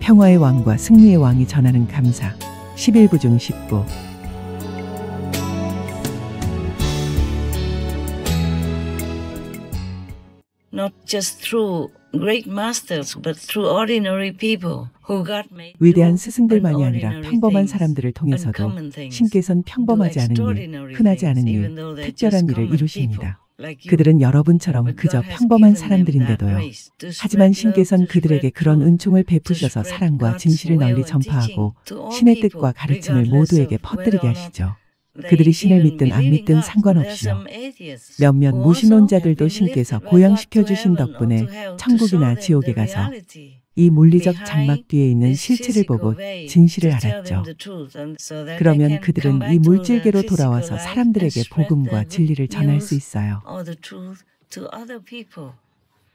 평화의 왕과 승리의 왕이 전하는 감사 11부 중 10부. Not just through great masters, but through ordinary people who got made. 위대한 스승들만이 아니라 평범한 사람들을 통해서도 신께서는 평범하지 않은 일, 흔하지 않은 일, 특별한 일을 이루십니다. 그들은 여러분처럼 그저 평범한 사람들인데도요. 하지만 신께서는 그들에게 그런 은총을 베푸셔서 사랑과 진실을 널리 전파하고 신의 뜻과 가르침을 모두에게 퍼뜨리게 하시죠. 그들이 신을 믿든 안 믿든 상관없이요. 몇몇 무신론자들도 신께서 고양시켜 주신 덕분에 천국이나 지옥에 가서 이 물리적 장막 뒤에 있는 실체를 보고 진실을 알았죠. 그러면 그들은 이 물질계로 돌아와서 사람들에게 복음과 진리를 전할 수 있어요.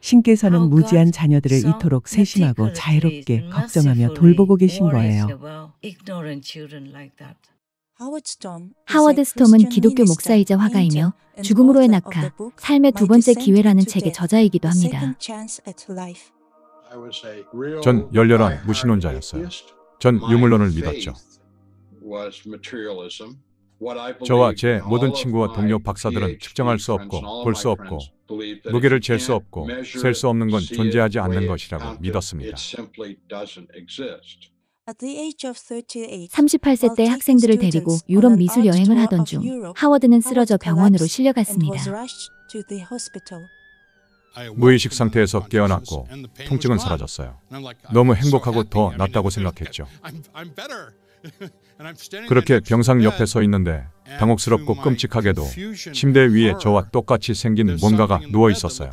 신께서는 무지한 자녀들을 이토록 세심하고 자애롭게 걱정하며 돌보고 계신 거예요. 하워드 스톰은 기독교 목사이자 화가이며 죽음으로의 낙하, 삶의 두 번째 기회라는 책의 저자이기도 합니다. 전 열렬한 무신론자였어요. 전 유물론을 믿었죠. 저와 제 모든 친구와 동료 박사들은 측정할 수 없고 볼 수 없고 무게를 잴 수 없고 셀 수 없는 건 존재하지 않는 것이라고 믿었습니다. 38세 때 학생들을 데리고 유럽 미술 여행을 하던 중 하워드는 쓰러져 병원으로 실려갔습니다. 무의식 상태에서 깨어났고 통증은 사라졌어요. 너무 행복하고 더 낫다고 생각했죠. 그렇게 병상 옆에 서 있는데 당혹스럽고 끔찍하게도 침대 위에 저와 똑같이 생긴 뭔가가 누워 있었어요.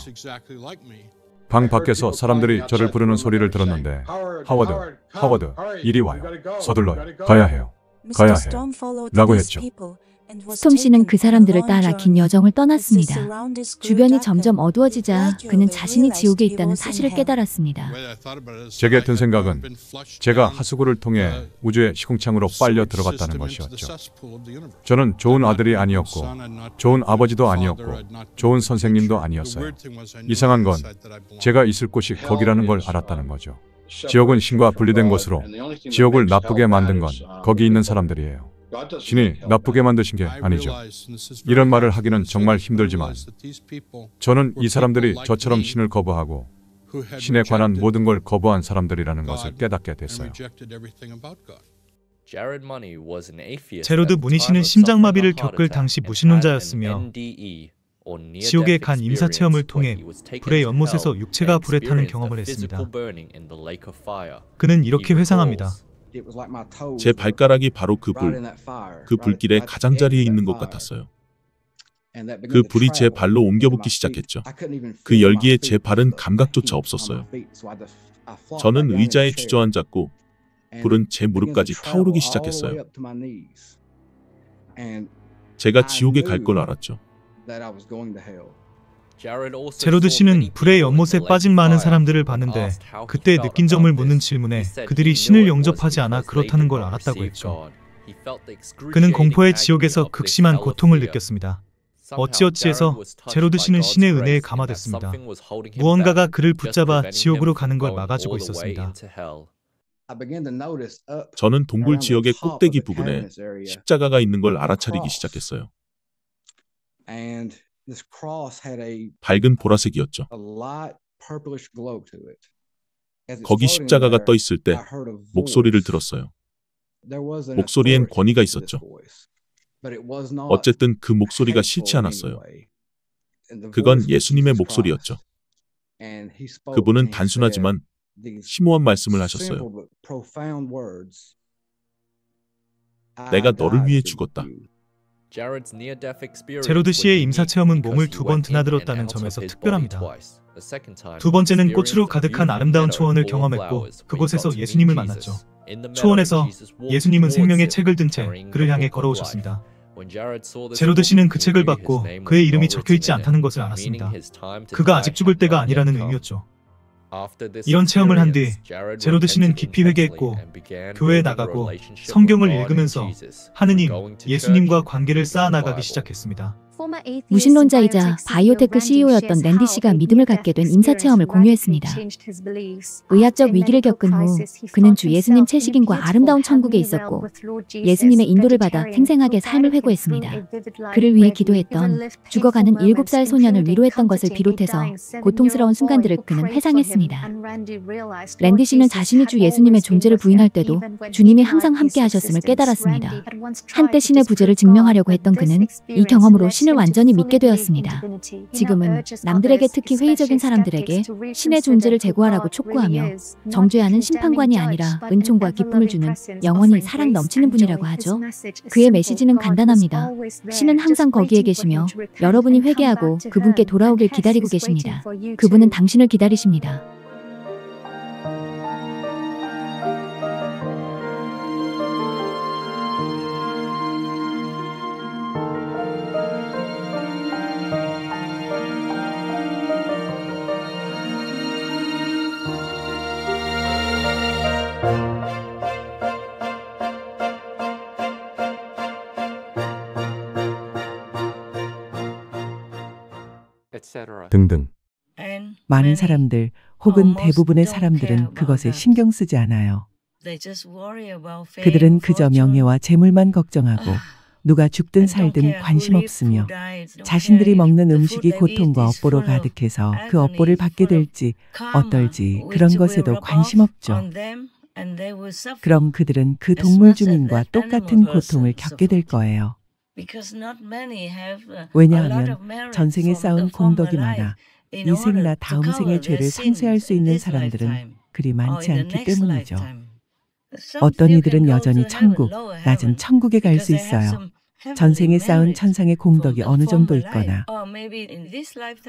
방 밖에서 사람들이 저를 부르는 소리를 들었는데 하워드, 이리 와요. 서둘러요. 가야 해요. 라고 했죠. 스톰 씨는 그 사람들을 따라 긴 여정을 떠났습니다. 주변이 점점 어두워지자 그는 자신이 지옥에 있다는 사실을 깨달았습니다. 제게 든 생각은 제가 하수구를 통해 우주의 시궁창으로 빨려 들어갔다는 것이었죠. 저는 좋은 아들이 아니었고 좋은 아버지도 아니었고 좋은 선생님도 아니었어요. 이상한 건 제가 있을 곳이 거기라는 걸 알았다는 거죠. 지옥은 신과 분리된 곳으로 지옥을 나쁘게 만든 건 거기 있는 사람들이에요. 신이 나쁘게 만드신 게 아니죠. 이런 말을 하기는 정말 힘들지만 저는 이 사람들이 저처럼 신을 거부하고 신에 관한 모든 걸 거부한 사람들이라는 것을 깨닫게 됐어요. 제로드 무니 씨는 심장마비를 겪을 당시 무신론자였으며 지옥에 간 임사체험을 통해 불의 연못에서 육체가 불에 타는 경험을 했습니다. 그는 이렇게 회상합니다. 제 발가락이 바로 그 불길의 가장자리에 있는 것 같았어요. 그 불이 제 발로 옮겨붙기 시작했죠. 그 열기에 제 발은 감각조차 없었어요. 저는 의자에 주저앉았고 불은 제 무릎까지 타오르기 시작했어요. 제가 지옥에 갈 걸 알았죠. 제로드 씨는 불의 연못에 빠진 많은 사람들을 봤는데 그때 느낀 점을 묻는 질문에 그들이 신을 영접하지 않아 그렇다는 걸 알았다고 했죠. 그는 공포의 지옥에서 극심한 고통을 느꼈습니다. 어찌어찌해서 제로드 씨는 신의 은혜에 감화됐습니다. 무언가가 그를 붙잡아 지옥으로 가는 걸 막아주고 있었습니다. 저는 동굴 지역의 꼭대기 부근에 십자가가 있는 걸 알아차리기 시작했어요. 밝은 보라색이었죠. 거기 십자가가 떠 있을 때 목소리를 들었어요. 목소리엔 권위가 있었죠. 어쨌든 그 목소리가 싫지 않았어요. 그건 예수님의 목소리였죠. 그분은 단순하지만 심오한 말씀을 하셨어요. 내가 너를 위해 죽었다. 제로드 씨의 임사체험은 몸을 2번 드나들었다는 점에서 특별합니다. 두 번째는 꽃으로 가득한 아름다운 초원을 경험했고 그곳에서 예수님을 만났죠. 초원에서 예수님은 생명의 책을 든 채 그를 향해 걸어오셨습니다. 제로드 씨는 그 책을 받고 그의 이름이 적혀있지 않다는 것을 알았습니다. 그가 아직 죽을 때가 아니라는 의미였죠. 이런 체험을 한 뒤 제로드 씨는 깊이 회개했고 교회에 나가고 성경을 읽으면서 하느님, 예수님과 관계를 쌓아나가기 시작했습니다. 무신론자이자 바이오테크 CEO였던 랜디 씨가 믿음을 갖게 된 임사체험을 공유했습니다. 의학적 위기를 겪은 후 그는 주 예수님 채식인과 아름다운 천국에 있었고 예수님의 인도를 받아 생생하게 삶을 회고했습니다. 그를 위해 기도했던 죽어가는 7살 소년을 위로했던 것을 비롯해서 고통스러운 순간들을 그는 회상했습니다. 랜디 씨는 자신이 주 예수님의 존재를 부인할 때도 주님이 항상 함께 하셨음을 깨달았습니다. 한때 신의 부재를 증명하려고 했던 그는 이 경험으로 신을 완전히 믿게 되었습니다. 지금은 남들에게, 특히 회의적인 사람들에게 신의 존재를 제고하라고 촉구하며 정죄하는 심판관이 아니라 은총과 기쁨을 주는 영원히 사랑 넘치는 분이라고 하죠. 그의 메시지는 간단합니다. 신은 항상 거기에 계시며 여러분이 회개하고 그분께 돌아오길 기다리고 계십니다. 그분은 당신을 기다리십니다. 등등. 많은 사람들 혹은 대부분의 사람들은 그것에 신경 쓰지 않아요. 그들은 그저 명예와 재물만 걱정하고 누가 죽든 살든 관심 없으며 자신들이 먹는 음식이 고통과 업보로 가득해서 그 업보를 받게 될지 어떨지 그런 것에도 관심 없죠. 그럼 그들은 그 동물 주민과 똑같은 고통을 겪게 될 거예요. 왜냐하면 전생에 쌓은 공덕이 많아 이 생이나 다음 생의 죄를 상쇄할 수 있는 사람들은 그리 많지 않기 때문이죠. 어떤 이들은 여전히 천국, 낮은 천국에 갈 수 있어요. 전생에 쌓은 천상의 공덕이 어느 정도 있거나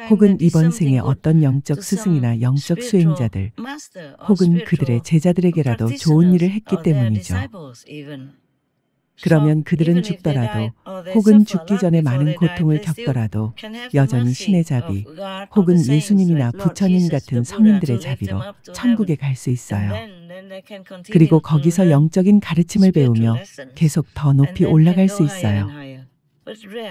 혹은 이번 생에 어떤 영적 스승이나 영적 수행자들 혹은 그들의 제자들에게라도 좋은 일을 했기 때문이죠. 그러면 그들은 죽더라도 혹은 죽기 전에 많은 고통을 겪더라도 여전히 신의 자비 혹은 예수님이나 부처님 같은 성인들의 자비로 천국에 갈 수 있어요. 그리고 거기서 영적인 가르침을 배우며 계속 더 높이 올라갈 수 있어요.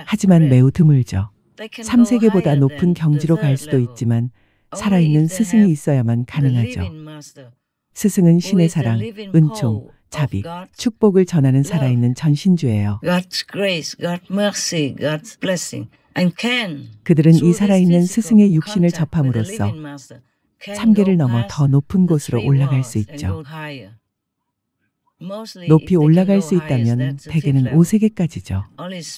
하지만 매우 드물죠. 3세계보다 높은 경지로 갈 수도 있지만 살아있는 스승이 있어야만 가능하죠. 스승은 신의 사랑, 은총, 자비, 축복을 전하는 살아있는 전신주예요. 그들은 이 살아있는 스승의 육신을 접함으로써 참계를 넘어 더 높은 곳으로 올라갈 수 있죠. 높이 올라갈 수 있다면 대개는 5세계까지죠.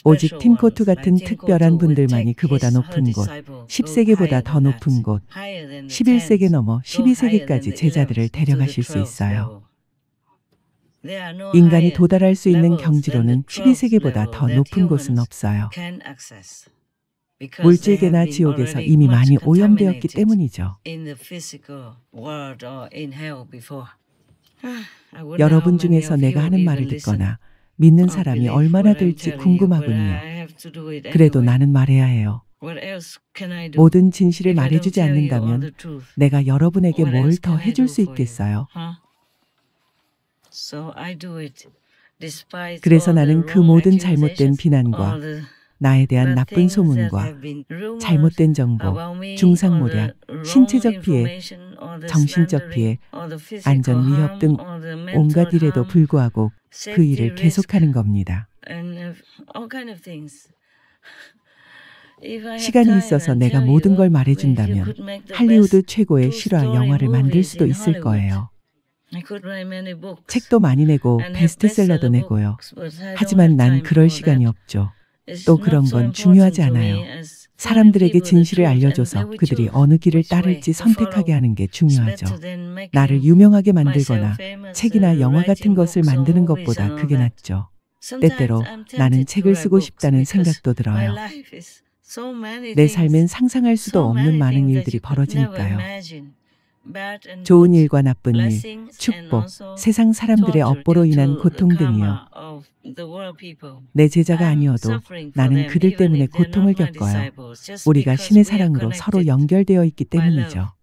오직 팀코트 같은 특별한 분들만이 그보다 높은 곳, 10세계보다 더 높은 곳, 11세계 넘어 12세계까지 제자들을 데려가실 수 있어요. 인간이 도달할 수 있는 경지로는 12세계보다 더 높은 곳은 없어요. 물질계나 지옥에서 이미 많이 오염되었기 때문이죠. 여러분 중에서 내가 하는 말을 듣거나 믿는 사람이 얼마나 될지 궁금하군요. 그래도 나는 말해야 해요. 모든 진실을 말해주지 않는다면 내가 여러분에게 뭘 더 해줄 수 있겠어요? 그래서 나는 그 모든 잘못된 비난과 나에 대한 나쁜 소문과 잘못된 정보, 중상모략, 신체적 피해, 정신적 피해, 안전 위협 등 온갖 일에도 불구하고 그 일을 계속하는 겁니다. 시간이 있어서 내가 모든 걸 말해준다면 할리우드 최고의 실화 영화를 만들 수도 있을 거예요. 책도 많이 내고 베스트셀러도 내고요. 하지만 난 그럴 시간이 없죠. 또 그런 건 중요하지 않아요. 사람들에게 진실을 알려줘서 그들이 어느 길을 따를지 선택하게 하는 게 중요하죠. 나를 유명하게 만들거나 책이나 영화 같은 것을 만드는 것보다 그게 낫죠. 때때로 나는 책을 쓰고 싶다는 생각도 들어요. 내 삶엔 상상할 수도 없는 많은 일들이 벌어지니까요. 좋은 일과 나쁜 일, 축복, 세상 사람들의 업보로 인한 고통 등이요. 내 제자가 아니어도 나는 그들 때문에 고통을 겪어요. 우리가 신의 사랑으로 서로 연결되어 있기 때문이죠.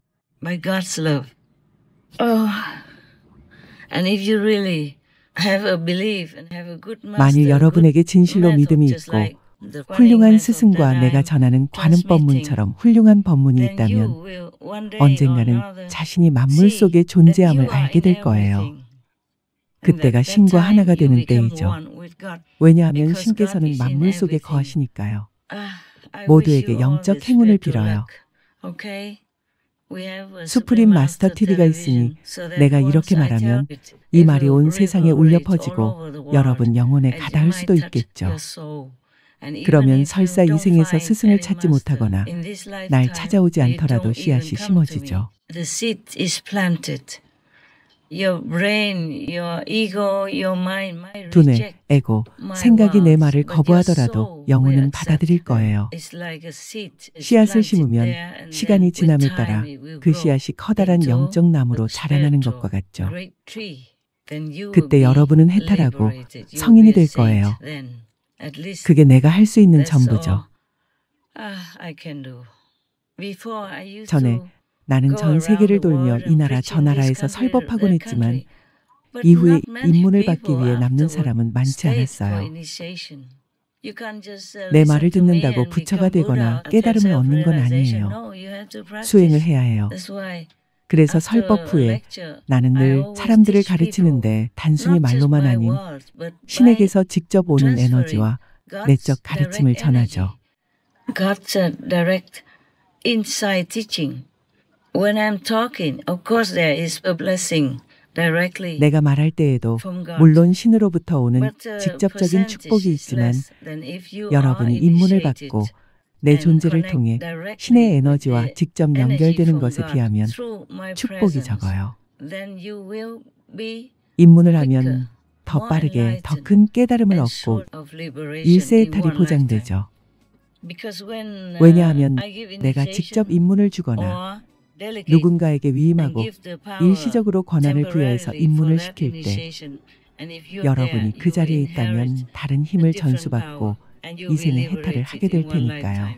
만일 여러분에게 진실로 믿음이 있고 훌륭한 스승과 내가 전하는 관음법문처럼 훌륭한 법문이 있다면 언젠가는 자신이 만물 속의 존재함을 알게 될 거예요. 그때가 신과 하나가 되는 때이죠. 왜냐하면 신께서는 만물 속에 거하시니까요. 모두에게 영적 행운을 빌어요. 수프림 마스터 TV가 있으니 내가 이렇게 말하면 이 말이 온 세상에 울려 퍼지고 여러분 영혼에 가닿을 수도 있겠죠. 그러면 설사 이 생에서 스승을 찾지 못하거나 날 찾아오지 않더라도 씨앗이 심어지죠. 두뇌, 에고, 생각이 내 말을 거부하더라도 영혼은 받아들일 거예요. 씨앗을 심으면 시간이 지남에 따라 그 씨앗이 커다란 영적 나무로 자라나는 것과 같죠. 그때 여러분은 해탈하고 성인이 될 거예요. 그게 내가 할 수 있는 전부죠. 전에 나는 전 세계를 돌며 이 나라 저 나라에서 설법하곤 했지만 이후에 입문을 받기 위해 남는 사람은 많지 않았어요. 내 말을 듣는다고 부처가 되거나 깨달음을 얻는 건 아니에요. 수행을 해야 해요. 그래서 설법 후에 나는 늘 사람들을 가르치는데 단순히 말로만 아닌 신에게서 직접 오는 에너지와 내적 가르침을 전하죠. When I'm talking, of course there is a blessing directly. 내가 말할 때에도 물론 신으로부터 오는 직접적인 축복이 있지만 여러분이 입문을 받고 내 존재를 통해 신의 에너지와 직접 연결되는 것에 비하면 축복이 적어요. 입문을 하면 더 빠르게 더 큰 깨달음을 얻고 일세해탈이 보장되죠. 왜냐하면 내가 직접 입문을 주거나 누군가에게 위임하고 일시적으로 권한을 부여해서 입문을 시킬 때 여러분이 그 자리에 있다면 다른 힘을 전수받고 이 생의 해탈을 하게 될 테니까요.